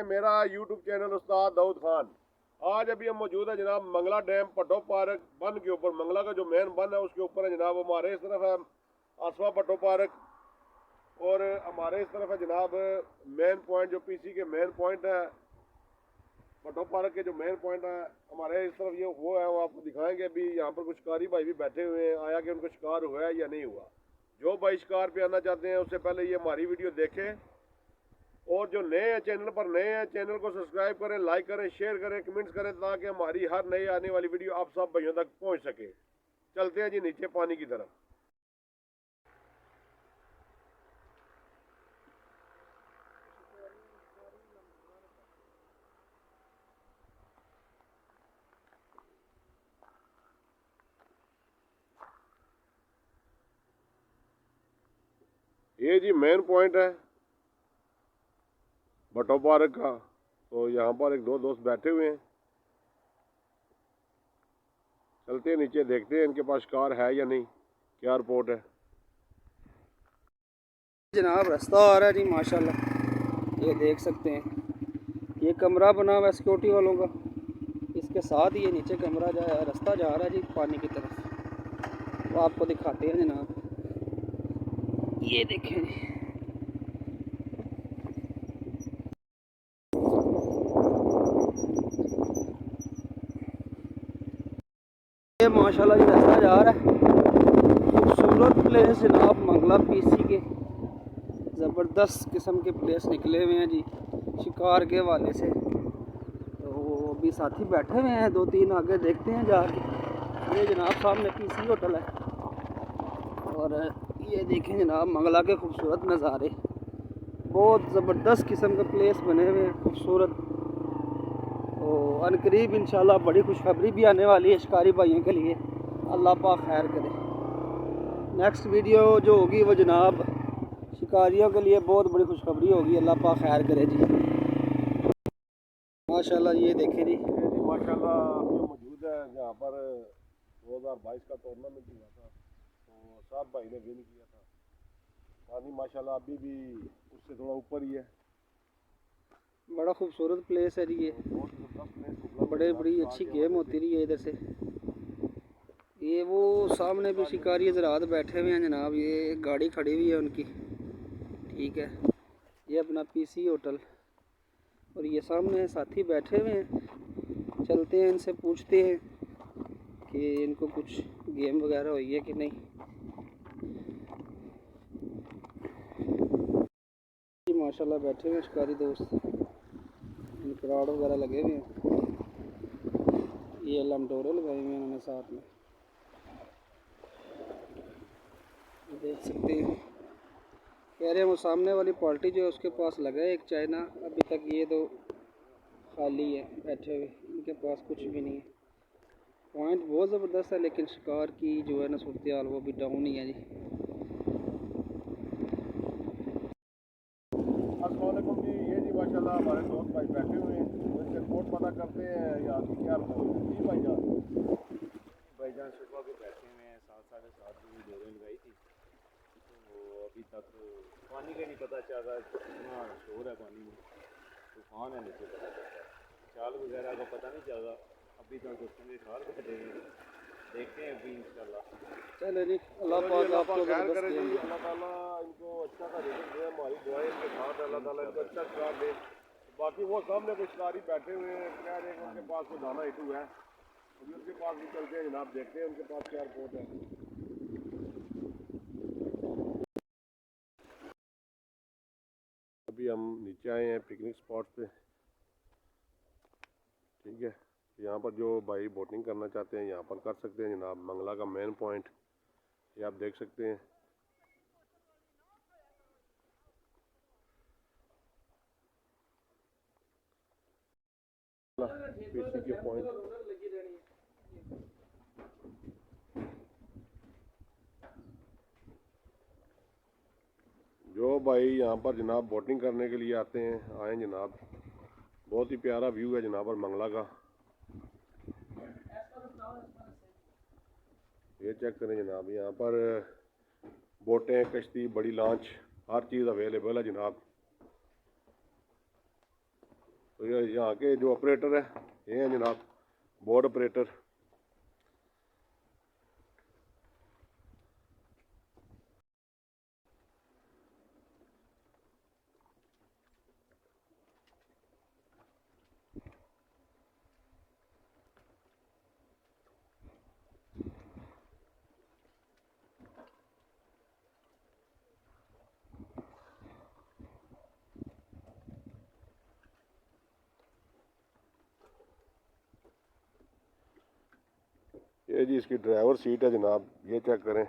मेरा YouTube channel उस्ताद दाऊद खान। आज अभी हम मौजूद है जनाब मंगला डैम भट्टो पार्क बन के ऊपर। मंगला का जो मेन बन है उसके ऊपर है जनाब। हमारे इस तरफ है आसवा भट्टो पार्क और हमारे इस तरफ है जनाब मेन पॉइंट, जो पीसी के मेन पॉइंट है। भट्टो पार्क के जो मेन पॉइंट है हमारे इस तरफ ये वो है, वो आपको दिखाएंगे। अभी यहाँ पर कुछ शिकारी भाई भी बैठे हुए हैं। आया कि उनको शिकार हुआ है या नहीं हुआ। जो भाई शिकार पे आना चाहते हैं उससे पहले ये हमारी वीडियो देखें, और जो नए हैं चैनल पर नए हैं, चैनल को सब्सक्राइब करें, लाइक करें, शेयर करें, कमेंट्स करें, ताकि हमारी हर नई आने वाली वीडियो आप सब भाइयों तक पहुंच सके। चलते हैं जी नीचे पानी की तरफ। ये जी मेन पॉइंट है भट्टो पार्क का। तो यहाँ पर एक दो दोस्त बैठे हुए हैं। चलते हैं नीचे, देखते हैं इनके पास शिकार है या नहीं, क्या रिपोर्ट है। जनाब रास्ता आ रहा है जी माशाल्लाह, ये देख सकते हैं। ये कमरा बना हुआ है सिक्योरिटी वालों का, इसके साथ ही ये नीचे कमरा रास्ता जा रहा है जी पानी की तरफ। वो आपको दिखाते हैं जनाब, ये देखें जी। ये माशाल्लाह ये रास्ता जा रहा है। खूबसूरत प्लेस जनाब, मंगला पीसी के ज़बरदस्त किस्म के प्लेस निकले हुए हैं जी शिकार के हवाले से। तो अभी साथी बैठे हुए हैं, दो तीन आगे देखते हैं जाके। ये जनाब सामने पीसी होटल है, और ये देखें जनाब मंगला के खूबसूरत नज़ारे। बहुत ज़बरदस्त किस्म के प्लेस बने हुए हैं, खूबसूरत। तो अनकरीब इंशाल्लाह बड़ी खुशखबरी भी आने वाली है शिकारी भाइयों के लिए। अल्लाह पाक खैर करे। नेक्स्ट वीडियो जो होगी वो जनाब शिकारियों के लिए बहुत बड़ी खुशखबरी होगी। अल्लाह पाक खैर करे जी। माशाल्लाह ये देखें जी, माशाल्लाह अभी मौजूद है जहाँ पर 2022 का टूर्नामेंट हुआ था, तो साहब भाई ने विन किया था। पानी माशाल्लाह अभी भी उससे थोड़ा ऊपर ही है। बड़ा खूबसूरत प्लेस है जी ये। बहुत ज़बरदस्त प्लेस। बड़ी अच्छी गेम होती रही है इधर से। ये वो सामने भी शिकारी हजरात बैठे हुए हैं जनाब, ये गाड़ी खड़ी हुई है उनकी, ठीक है। ये अपना पीसी होटल, और ये सामने साथी बैठे हुए हैं। चलते हैं इनसे पूछते हैं कि इनको कुछ गेम वगैरह हुई है कि नहीं। माशाल्लाह बैठे हुए शिकारी दोस्त, इनके राड वगैरह लगे हुए हैं। ये लमडोरे लगाए हुए हैं उन्होंने साथ में, देख सकते हैं। कह रहे हैं वो सामने वाली पार्टी जो है उसके पास लगा है एक चाइना। अभी तक ये दो खाली है बैठे हुए, इनके पास कुछ भी नहीं है। पॉइंट बहुत ज़बरदस्त है, लेकिन शिकार की जो है ना सूरत हाल वो भी डाउन ही है जी। अस्सलाम वालेकुम जी। ये जी माशाल्लाह हमारे दोस्त भाई बैठे हुए हैं, तो इनसे रिपोर्ट पता करते हैं या क्या रिपोर्ट है जी भाईजान सुबह के बैठे हुए हैं, 7 साढ़े 7 बजे डोरें लगाई थी। तो अभी तक पानी का नहीं पता चल रहा, कितना शोर है पानी में, तूफान है नीचे पता चलता है, चाल वगैरह का पता नहीं चल रहा। अभी तक दोस्तों के ख्याल बैठे हुए, देखते हैं अभी इंशाल्लाह। चलो जी, अल्लाह पाक आपको खैर ज़बरदस्त करे जी। गेम दे। अल्लाह ताला इनको अच्छा सा रिजल्ट दे, हमारी दुआएं इनके साथ है। अल्लाह ताला इनको अच्छा शिकार दे। बाकी वो सामने कुछ शिकारी बैठे हुए हैं, कह रहे हैं उनके पास कोई दाना इटू है। अभी उनके पास भी चलते हैं जनाब, देखते हैं उनके पास क्या रिपोर्ट है। अभी हम नीचे आए हैं पिकनिक स्पॉट पे, ठीक है। यहाँ पर जो भाई बोटिंग करना चाहते हैं यहाँ पर कर सकते हैं जनाब। मंगला का मेन पॉइंट ये आप देख सकते हैं। पीसी के पॉइंट। जो भाई यहाँ पर जनाब बोटिंग करने के लिए आते हैं आए जनाब। बहुत ही प्यारा व्यू है जनाब और मंगला का। ये चेक करें जनाब, यहाँ पर बोटें, कश्ती, बड़ी लॉन्च, हर चीज़ अवेलेबल है जनाब। तो ये यहाँ के जो ऑपरेटर है ये हैं जनाब, बोर्ड ऑपरेटर। ये जी इसकी ड्राइवर सीट है जनाब, ये चेक करें।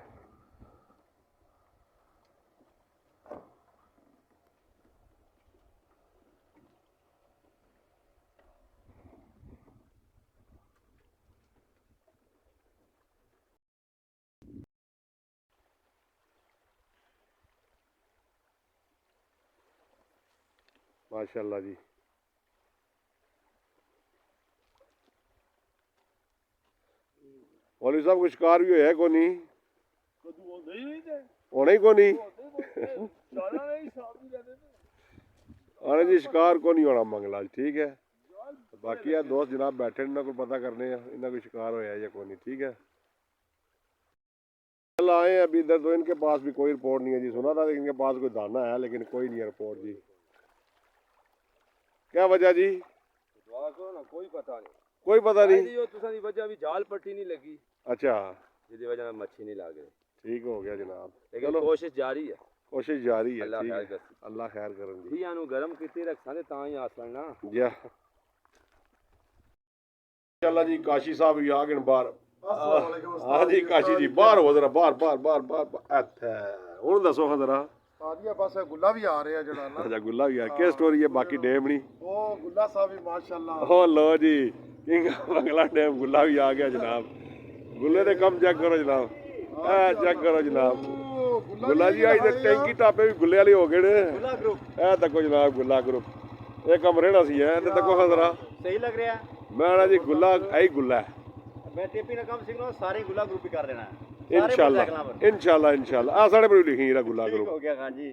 माशाल्लाह जी। मौलवी साहब कुछ शिकार भी है को नहीं होना ही को नहीं आने जी, शिकार को नहीं होना मंगला, ठीक है। बाकी यार दोस्त जनाब बैठे इन्होंने को पता करने इन्हें कोई शिकार होया या को नहीं, ठीक है। कल आए अभी इधर तो इनके पास भी कोई रिपोर्ट नहीं है जी। सुना था कि इनके पास कोई दाना है लेकिन कोई नहीं है रिपोर्ट जी। क्या वजह जी? कोई पता नहीं, कोई पता नहीं। तुसां वजह भी जाल पट्टी नहीं लगी। अच्छा, जिसकी वजह मच्छी नहीं लग रही। ठीक हो गया जनाब, लेकिन कोशिश जारी है, कोशिश जारी है। अल्लाह ठीक खैर है, करे। अल्लाह खैर करन जी। धियां नूं गरम कीते रखसां तां ही आसन ना जी इंशाल्लाह जी। काशी साहब भी आ गए बाहर। हाँ जी काशी जी, बाहर हो जरा, बाहर बाहर बाहर बाहर इत्थे हुण दसो हां जरा। सादिया बस गुल्ला भी आ रहे हैं जड़ा ना। अच्छा गुल्ला भी आ, क्या स्टोरी है बाकी डैम नहीं? ओ गुल्ला साहब भी माशाल्लाह। हो लो जी, किंग बंगला डैम गुल्ला भी आ गया जनाब। गुल्ले दे कम चेक करो जनाब, चेक करो जनाब। गुल्ला जी आज टैंकी टापे भी गुल्ले वाले हो गए ने। गुल्ला ग्रुप ए तको जनाब, गुल्ला ग्रुप ये कम रहना सी है ते तको हां जरा। सही लग रहा है। मैं ना जी गुल्ला आई गुल्ला है मैं टीपी ना कम सिग्नल सारे गुल्ला ग्रुप ही कर देना है। इंशाल्लाह इंशाल्लाह इंशाल्लाह। आ साढ़े पर लिखी गुल्ला ग्रुप हो गया खान जी।